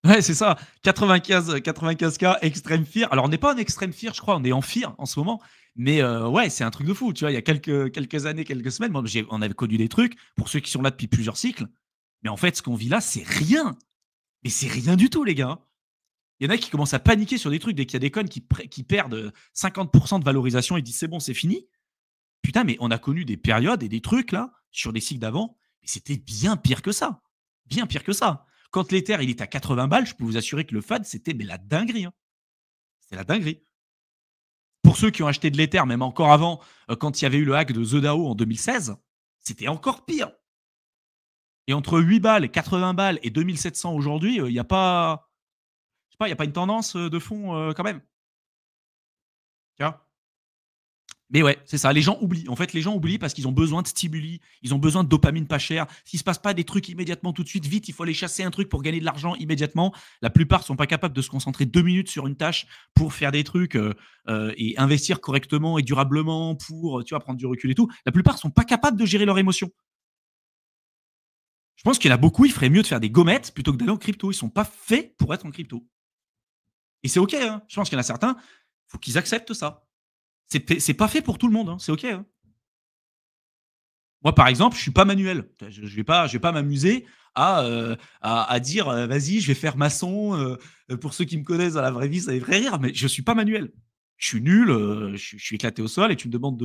Ouais, c'est ça. 95 cas extrême fear. Alors, on n'est pas en extrême fear, je crois, on est en fear en ce moment. Mais ouais, c'est un truc de fou. Tu vois, il y a quelques années, quelques semaines, moi, on avait connu des trucs, pour ceux qui sont là depuis plusieurs cycles. Mais en fait, ce qu'on vit là, c'est rien. Mais c'est rien du tout, les gars. Il y en a qui commencent à paniquer sur des trucs dès qu'il y a des connes qui perdent 50% de valorisation. Ils disent c'est bon, c'est fini. Putain, mais on a connu des périodes et des trucs là, sur des cycles d'avant, mais c'était bien pire que ça. Bien pire que ça. Quand l'Ether il est à 80 balles, je peux vous assurer que le FAD, c'était mais la dinguerie, hein. C'est la dinguerie. Pour ceux qui ont acheté de l'Ether, même encore avant, quand il y avait eu le hack de The DAO en 2016, c'était encore pire. Et entre 8 balles, et 80 balles et 2700 aujourd'hui, il n'y a pas, je sais pas, il y a pas une tendance de fond quand même. Tu vois. Mais ouais, c'est ça. Les gens oublient. En fait, les gens oublient parce qu'ils ont besoin de stimuli, ils ont besoin de dopamine pas cher. S'il se passe pas des trucs immédiatement tout de suite, vite, il faut aller chasser un truc pour gagner de l'argent immédiatement. La plupart sont pas capables de se concentrer 2 minutes sur une tâche pour faire des trucs et investir correctement et durablement pour, tu vois, prendre du recul et tout. La plupart sont pas capables de gérer leurs émotions. Je pense qu'il y en a beaucoup, il ferait mieux de faire des gommettes plutôt que d'aller en crypto. Ils sont pas faits pour être en crypto. Et c'est OK, hein. Je pense qu'il y en a certains, faut qu'ils acceptent ça. C'est pas fait pour tout le monde, hein. C'est OK, hein. Moi, par exemple, je suis pas manuel. Je vais pas m'amuser à dire vas-y, je vais faire maçon. Pour ceux qui me connaissent dans la vraie vie, ça les ferait rire, mais je suis pas manuel. Je suis nul, je suis éclaté au sol et tu me demandes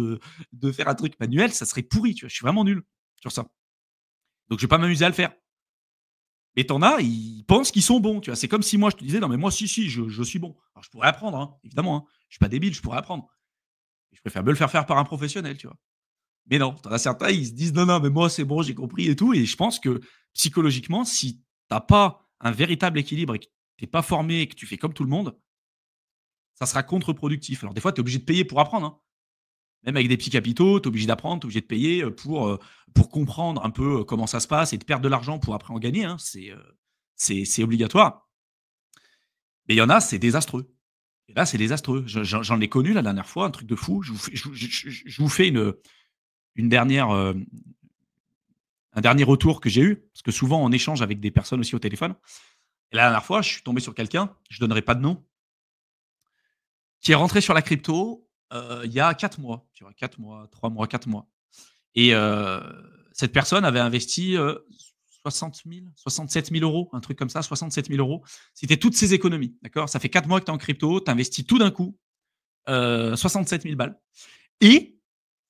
de faire un truc manuel, ça serait pourri. Tu vois, je suis vraiment nul sur ça. Donc, je vais pas m'amuser à le faire. Et t'en as, ils pensent qu'ils sont bons. Tu vois, c'est comme si moi je te disais non, mais moi, si, je suis bon. Alors, je pourrais apprendre, hein, évidemment. Hein. Je suis pas débile, je pourrais apprendre. Je préfère me le faire faire par un professionnel, tu vois. Mais non, tu en as certains, ils se disent: «Non, non, mais moi, c'est bon, j'ai compris et tout» et je pense que psychologiquement, si tu as pas un véritable équilibre et que tu es pas formé et que tu fais comme tout le monde, ça sera contre-productif. Alors des fois, tu es obligé de payer pour apprendre, hein. Même avec des petits capitaux, tu es obligé d'apprendre, tu es obligé de payer, pour comprendre un peu, comment ça se passe et de perdre de l'argent pour après en gagner, hein. C'est obligatoire. Mais il y en a, c'est désastreux et là, c'est désastreux. J'en ai connu la dernière fois, un truc de fou. Je vous fais une dernière, un dernier retour que j'ai eu, parce que souvent on échange avec des personnes aussi au téléphone. Et la dernière fois, je suis tombé sur quelqu'un, je ne donnerai pas de nom, qui est rentré sur la crypto il y a 4 mois, tu vois, 4 mois, 3 mois, 4 mois. Et cette personne avait investi 60 000, 67 000 euros, un truc comme ça, 67 000 euros. C'était toutes ses économies, d'accord. Ça fait 4 mois que tu es en crypto, tu investis tout d'un coup 67 000 balles. Et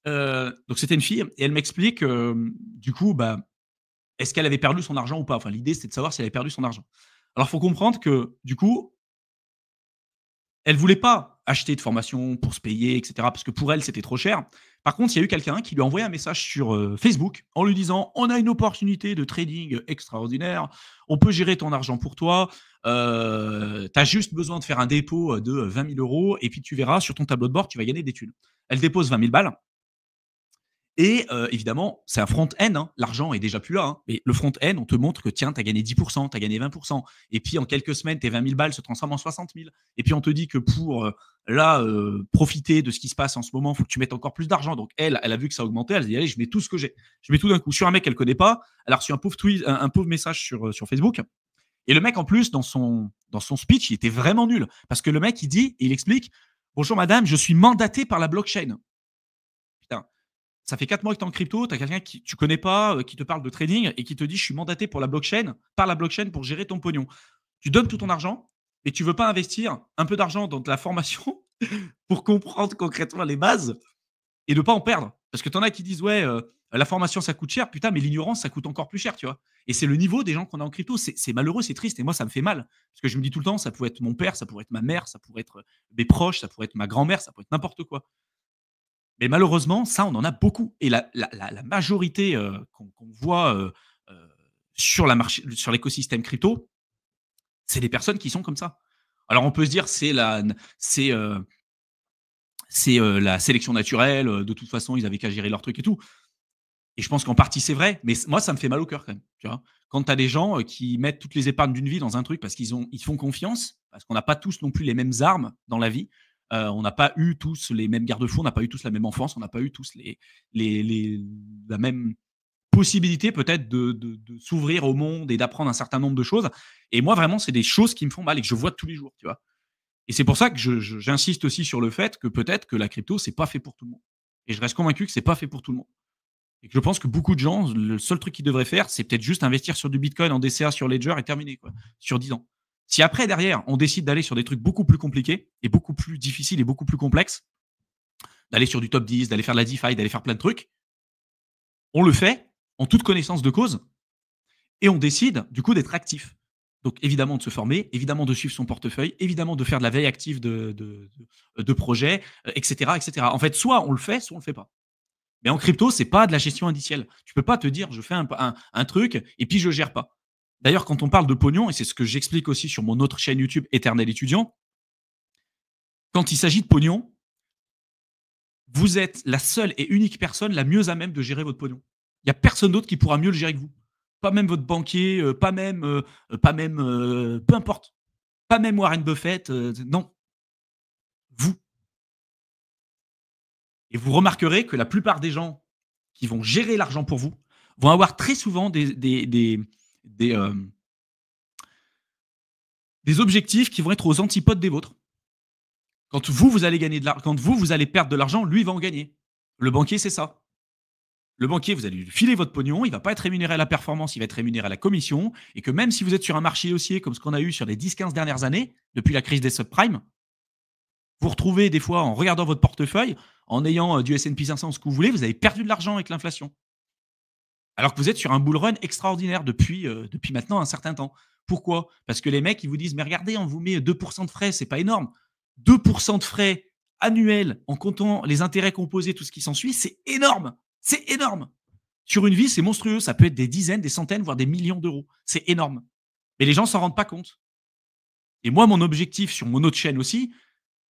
donc c'était une fille, et elle m'explique, du coup, bah, est-ce qu'elle avait perdu son argent ou pas? Enfin, l'idée, c'était de savoir si elle avait perdu son argent. Alors, il faut comprendre que, du coup, elle voulait pas acheter de formation pour se payer, et cetera, parce que pour elle, c'était trop cher. Par contre, il y a eu quelqu'un qui lui a envoyé un message sur Facebook en lui disant: «On a une opportunité de trading extraordinaire. On peut gérer ton argent pour toi. Tu as juste besoin de faire un dépôt de 20 000 euros et puis tu verras sur ton tableau de bord, tu vas gagner des thunes». Elle dépose 20 000 balles. Et évidemment, c'est un front-end, hein, l'argent est déjà plus là, hein, mais le front-end, on te montre que tiens, tu as gagné 10 tu as gagné 20 et puis en quelques semaines, tes 20 000 balles se transforment en 60 000 et puis on te dit que pour, là, profiter de ce qui se passe en ce moment, il faut que tu mettes encore plus d'argent. Donc elle a vu que ça augmentait, elle s'est dit: «Allez, je mets tout ce que j'ai. Je mets tout d'un coup». Sur un mec qu'elle connaît pas, elle a reçu un pauvre message sur Facebook et le mec en plus dans son speech, il était vraiment nul parce que le mec, il dit et il explique: «Bonjour madame, je suis mandaté par la blockchain». Putain, ça fait 4 mois que tu es en crypto, tu as quelqu'un qui tu connais pas, qui te parle de trading et qui te dit: «Je suis mandaté pour la blockchain par la blockchain pour gérer ton pognon». Tu donnes tout ton argent et tu veux pas investir un peu d'argent dans de la formation pour comprendre concrètement les bases et ne pas en perdre. Parce que tu en as qui disent: «Ouais, la formation ça coûte cher». Putain, mais l'ignorance ça coûte encore plus cher, tu vois? Et c'est le niveau des gens qu'on a en crypto. C'est malheureux, c'est triste et moi ça me fait mal. Parce que je me dis tout le temps: «Ça pourrait être mon père, ça pourrait être ma mère, ça pourrait être mes proches, ça pourrait être ma grand-mère, ça pourrait être n'importe quoi». Mais malheureusement, ça, on en a beaucoup et la majorité, qu'on voit, sur l'écosystème crypto, c'est des personnes qui sont comme ça. Alors on peut se dire: «C'est la sélection naturelle, de toute façon, ils avaient qu'à gérer leur truc et tout» et je pense qu'en partie, c'est vrai, mais moi, ça me fait mal au cœur quand même, tu vois? Quand tu as des gens, qui mettent toutes les épargnes d'une vie dans un truc parce ils font confiance, parce qu'on n'a pas tous non plus les mêmes armes dans la vie. On n'a pas eu tous les mêmes garde-fous, on n'a pas eu tous la même enfance, on n'a pas eu tous les la même possibilité peut-être de s'ouvrir au monde et d'apprendre un certain nombre de choses. Et moi, vraiment, c'est des choses qui me font mal et que je vois tous les jours, tu vois. Et c'est pour ça que j'insiste aussi sur le fait que peut-être que la crypto, c'est pas fait pour tout le monde. Et je reste convaincu que c'est pas fait pour tout le monde. Et que je pense que beaucoup de gens, le seul truc qu'ils devraient faire, c'est peut-être juste investir sur du Bitcoin en DCA sur Ledger et terminer, quoi, sur 10 ans. Si après, derrière, on décide d'aller sur des trucs beaucoup plus compliqués et beaucoup plus difficiles et beaucoup plus complexes, d'aller sur du top 10, d'aller faire de la DeFi, d'aller faire plein de trucs, on le fait en toute connaissance de cause et on décide du coup d'être actif. Donc évidemment de se former, évidemment de suivre son portefeuille, évidemment de faire de la veille active de projets, etc., etc. En fait, soit on le fait, soit on le fait pas. Mais en crypto, c'est pas de la gestion indicielle. Tu peux pas te dire, je fais un truc et puis je gère pas. D'ailleurs, quand on parle de pognon, et c'est ce que j'explique aussi sur mon autre chaîne YouTube, Éternel étudiant, quand il s'agit de pognon, vous êtes la seule et unique personne la mieux à même de gérer votre pognon. Il n'y a personne d'autre qui pourra mieux le gérer que vous. Pas même votre banquier, peu importe. Pas même Warren Buffett, non, vous. Et vous remarquerez que la plupart des gens qui vont gérer l'argent pour vous vont avoir très souvent des, euh, des objectifs qui vont être aux antipodes des vôtres. Quand vous allez gagner de l'argent, quand vous allez perdre de l'argent, lui, il va en gagner. Le banquier, c'est ça. Le banquier, vous allez lui filer votre pognon, il ne va pas être rémunéré à la performance, il va être rémunéré à la commission, et que même si vous êtes sur un marché haussier comme ce qu'on a eu sur les 10-15 dernières années, depuis la crise des subprimes, vous retrouvez des fois en regardant votre portefeuille, en ayant du S&P 500, ce que vous voulez, vous avez perdu de l'argent avec l'inflation. Alors que vous êtes sur un bull run extraordinaire depuis maintenant un certain temps. Pourquoi? Parce que les mecs, ils vous disent, mais regardez, on vous met 2% de frais, c'est pas énorme. 2% de frais annuels en comptant les intérêts composés, tout ce qui s'ensuit, c'est énorme. C'est énorme. Sur une vie, c'est monstrueux. Ça peut être des dizaines, des centaines, voire des millions d'euros. C'est énorme. Mais les gens s'en rendent pas compte. Et moi, mon objectif sur mon autre chaîne aussi,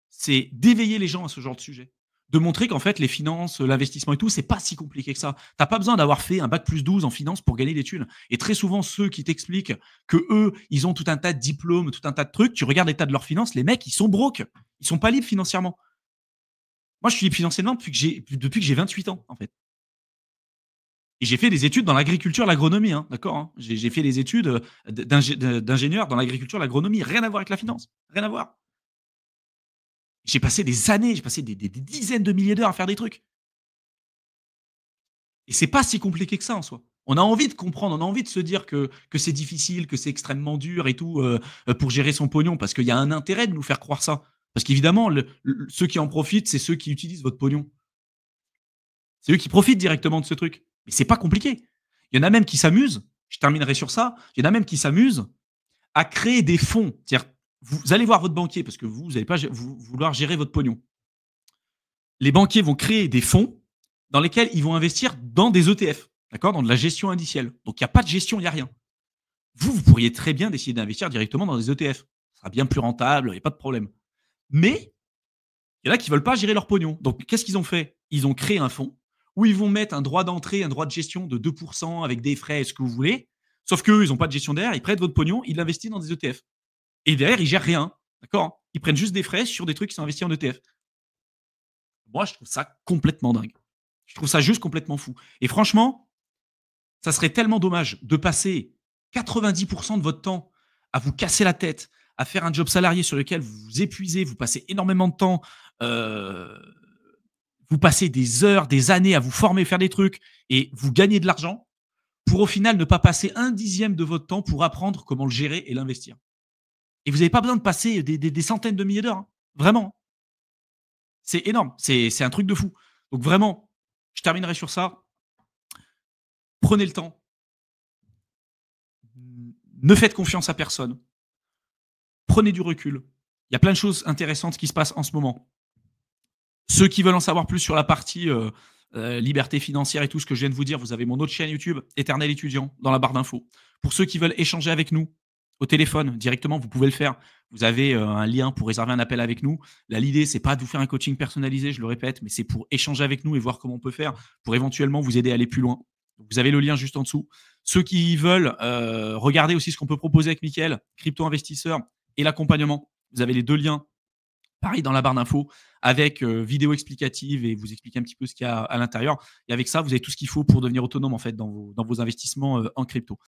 c'est d'éveiller les gens à ce genre de sujet. De montrer qu'en fait, les finances, l'investissement et tout, c'est pas si compliqué que ça. T'as pas besoin d'avoir fait un bac plus 12 en finance pour gagner des thunes. Et très souvent, ceux qui t'expliquent que eux, ils ont tout un tas de diplômes, tout un tas de trucs, tu regardes l'état de leurs finances, les mecs, ils sont broke. Ils sont pas libres financièrement. Moi, je suis libre financièrement depuis que j'ai 28 ans, en fait. Et j'ai fait des études dans l'agriculture, l'agronomie, hein, d'accord, hein. J'ai fait des études d'ingénieur dans l'agriculture, l'agronomie, rien à voir avec la finance, rien à voir. J'ai passé des années, j'ai passé des dizaines de milliers d'heures à faire des trucs. Et c'est pas si compliqué que ça en soi. On a envie de comprendre, on a envie de se dire que c'est difficile, que c'est extrêmement dur et tout pour gérer son pognon, parce qu'il y a un intérêt de nous faire croire ça. Parce qu'évidemment, ceux qui en profitent, c'est ceux qui utilisent votre pognon. C'est eux qui profitent directement de ce truc. Mais c'est pas compliqué. Il y en a même qui s'amusent, je terminerai sur ça, il y en a même qui s'amusent à créer des fonds. C'est-à-dire, vous allez voir votre banquier, parce que vous n'allez pas vouloir gérer votre pognon. Les banquiers vont créer des fonds dans lesquels ils vont investir dans des ETF, d'accord, dans de la gestion indicielle. Donc il n'y a pas de gestion, il n'y a rien. Vous pourriez très bien décider d'investir directement dans des ETF. Ça sera bien plus rentable, il n'y a pas de problème. Mais il y en a qui ne veulent pas gérer leur pognon. Donc qu'est-ce qu'ils ont fait? Ils ont créé un fonds où ils vont mettre un droit d'entrée, un droit de gestion de 2% avec des frais, ce que vous voulez. Sauf qu'eux, ils n'ont pas de gestion derrière, ils prêtent votre pognon, ils l'investissent dans des ETF. Et derrière, ils gèrent rien. D'accord? Ils prennent juste des frais sur des trucs qui sont investis en ETF. Moi, je trouve ça complètement dingue. Je trouve ça juste complètement fou. Et franchement, ça serait tellement dommage de passer 90% de votre temps à vous casser la tête, à faire un job salarié sur lequel vous vous épuisez, vous passez énormément de temps, vous passez des heures, des années à vous former, faire des trucs, et vous gagnez de l'argent, pour au final ne pas passer un dixième de votre temps pour apprendre comment le gérer et l'investir. Et vous n'avez pas besoin de passer des centaines de milliers d'heures. Hein. Vraiment. C'est énorme. C'est un truc de fou. Donc vraiment, je terminerai sur ça. Prenez le temps. Ne faites confiance à personne. Prenez du recul. Il y a plein de choses intéressantes qui se passent en ce moment. Ceux qui veulent en savoir plus sur la partie liberté financière et tout ce que je viens de vous dire, vous avez mon autre chaîne YouTube, Éternel étudiant, dans la barre d'infos. Pour ceux qui veulent échanger avec nous au téléphone directement, vous pouvez le faire. Vous avez un lien pour réserver un appel avec nous. Là, l'idée, c'est pas de vous faire un coaching personnalisé, je le répète, mais c'est pour échanger avec nous et voir comment on peut faire pour éventuellement vous aider à aller plus loin. Vous avez le lien juste en dessous. Ceux qui veulent regarder aussi ce qu'on peut proposer avec Mickaël, crypto-investisseur et l'accompagnement, vous avez les deux liens Pareil dans la barre d'infos avec, vidéo explicative et vous expliquer un petit peu ce qu'il y a à l'intérieur et avec ça, vous avez tout ce qu'il faut pour devenir autonome, en fait, dans vos investissements, en crypto.